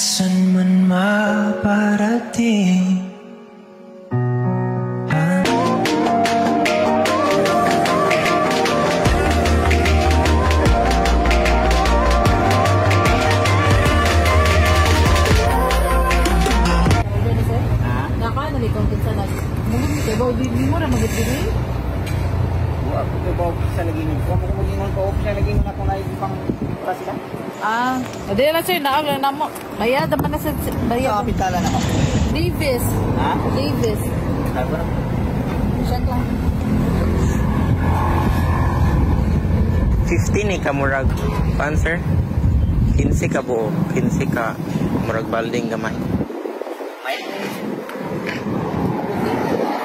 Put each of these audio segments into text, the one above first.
san man maparating. Hindi lang sir, na mo. Bayad naman na sa bayad. Sa kapitala na ako. Davis. Ha? Davis. Ano ba? Check lang. 15 ni ka murag pan sir. 15 ka buo. 15 ka murag balding gamay.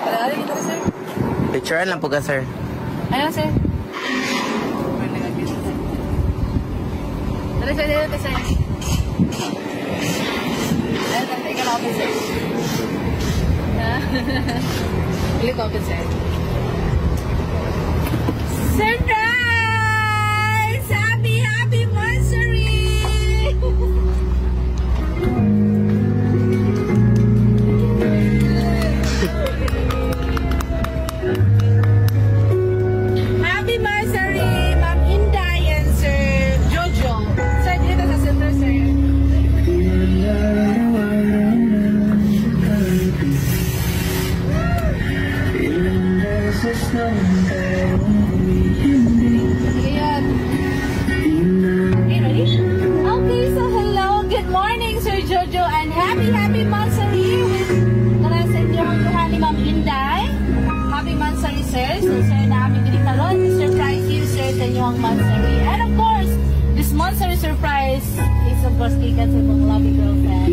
Palagi kita sir. Picturean lang po ka sir. Ayun sir. Dali sir, dali sir. Ayun, ikaw na sir. Ilit open sir. Surprise! Happy anniversary! Happy anniversary, Ma'am Inday and Sir Jojo. Sir, dito sa center, sir. Ayan. Okay, ready? Okay, so hello. Good morning, Sir Jojo, and happy anniversary. Para sa inyo ang tuhan ni Ma'am Inday. Happy anniversary, sir. So, sir, namin pinagtalon to surprise you, sir, sa inyo ang anniversary. And of course, this anniversary surprise is of course given sa mong lovely girlfriend,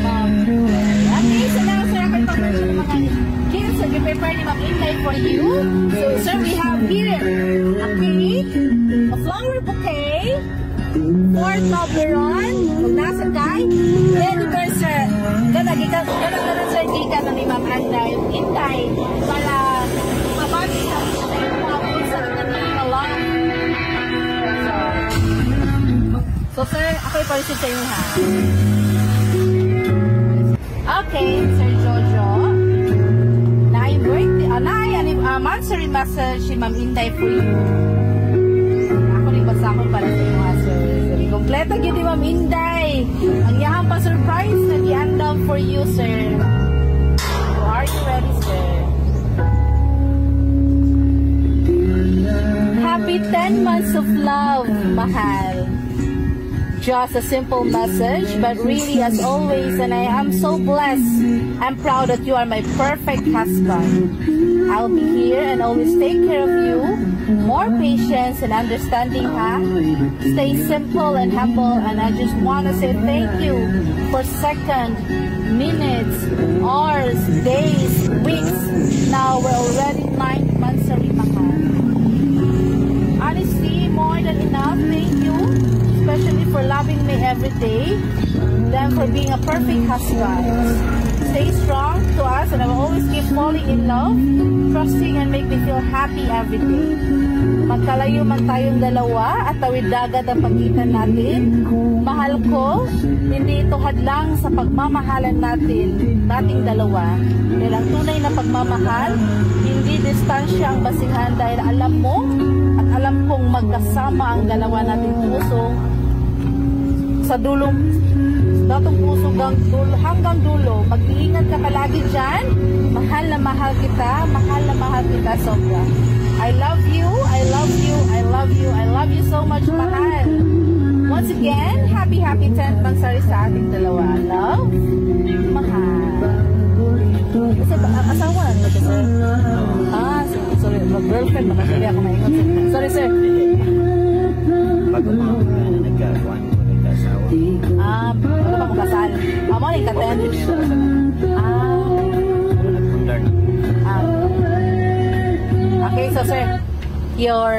Ma'am Inday. Okay, so now, sir, ako ipag-mention ng mga gifts that prepare ni Ma'am Inday for you. So, sir, we have here a cake, a flower bouquet, 4 Toblerone, kung nasa kay, then of course, sir, ganun, sir, gikan na ni Ma'am Inday, para mabati sa sa lang. So, sir, ako iparisip sa inyo, ha? Okay, Sir Jojo. Anniversary message si Ma'am Inday for you. Ako rin basa ko para sa inyo, sir. Kompleto yun ni Ma'am Inday. Ang yahan pa surprise na i-handle for you, sir. So, are you ready, sir? Happy 10 months of love, mahal. Just a simple message, but really as always, and I am so blessed and proud that you are my perfect husband. I'll be here and always take care of you. More patience and understanding, ha? Stay simple and humble, and I just want to say thank you for seconds, minutes, hours, days, weeks. Now we're already 9 months of mahal. Honestly, more than enough. Thank you. Especially for loving me every day, then for being a perfect husband. Stay strong to us, and I will always keep falling in love, trusting, and make me feel happy every day. Magkalayo man tayong dalawa at tawid dagat ang pagitan natin. Mahal ko, hindi ito hadlang sa pagmamahalan natin, dating dalawa. Dahil ang tunay na pagmamahal, hindi distansya ang basihan dahil alam mo at alam kong magkasama ang dalawa nating puso sa dulong datong puso hanggang dulo. Mag-iingat ka palagi dyan. Mahal na mahal kita sobra. I love you, I love you, I love you, I love you so much, mahal. Once again, happy 10th anniversary sa ating dalawa. Love, mahal. Kasi asawa na ito, sir. Sorry, girlfriend, makasili ako maingot. Sorry, sir. Bago mo nagkakuan mo, nagkasawa. Bago pa kong kasal. Mo, nagkaten. Okay, so sir, your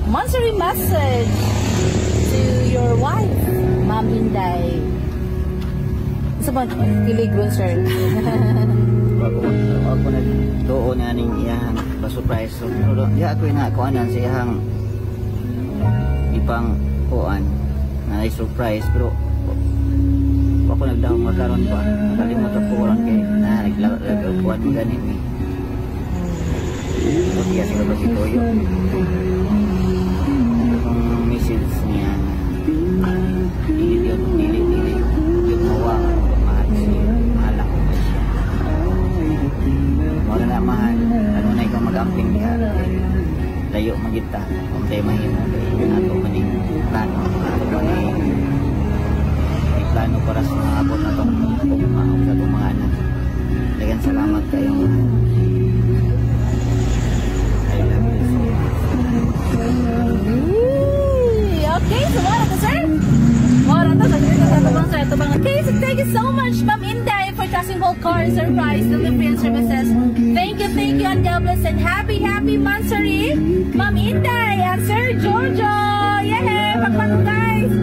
monthly message to your wife, Ma'am Inday. Sa mga kilig ron, sir. Ako nagtuon na ning iyang pa-surprise. So, di ako na kuanan sa iyang ipang kuan na surprise, pero ako nagdahong magkaroon pa. Nakalimot ako ron kay na naglagapuan mo ganin eh. Buti kasi ko dito yun. Itong message niya, dili. Yung mawa ako, mahal siya. Mahal ako ba siya. Wala na mahal. Ano na ikaw mag-acting niya. Layo magita. Kung tayo mahina. Ato maning plano. Ato maning plano para sa mga abot na itong sa itong mga anak. Dagan salamat kayo. I love you so much. Okay, so what ito, sir? Okay, so thank you so much, Ma'am Inday, for trusting Gold Car Surprise Delivery and Services. Thank you, and God bless, and happy Mansari, Ma'am Inday, and Sir Jojo. Yeah, pagpatong guys.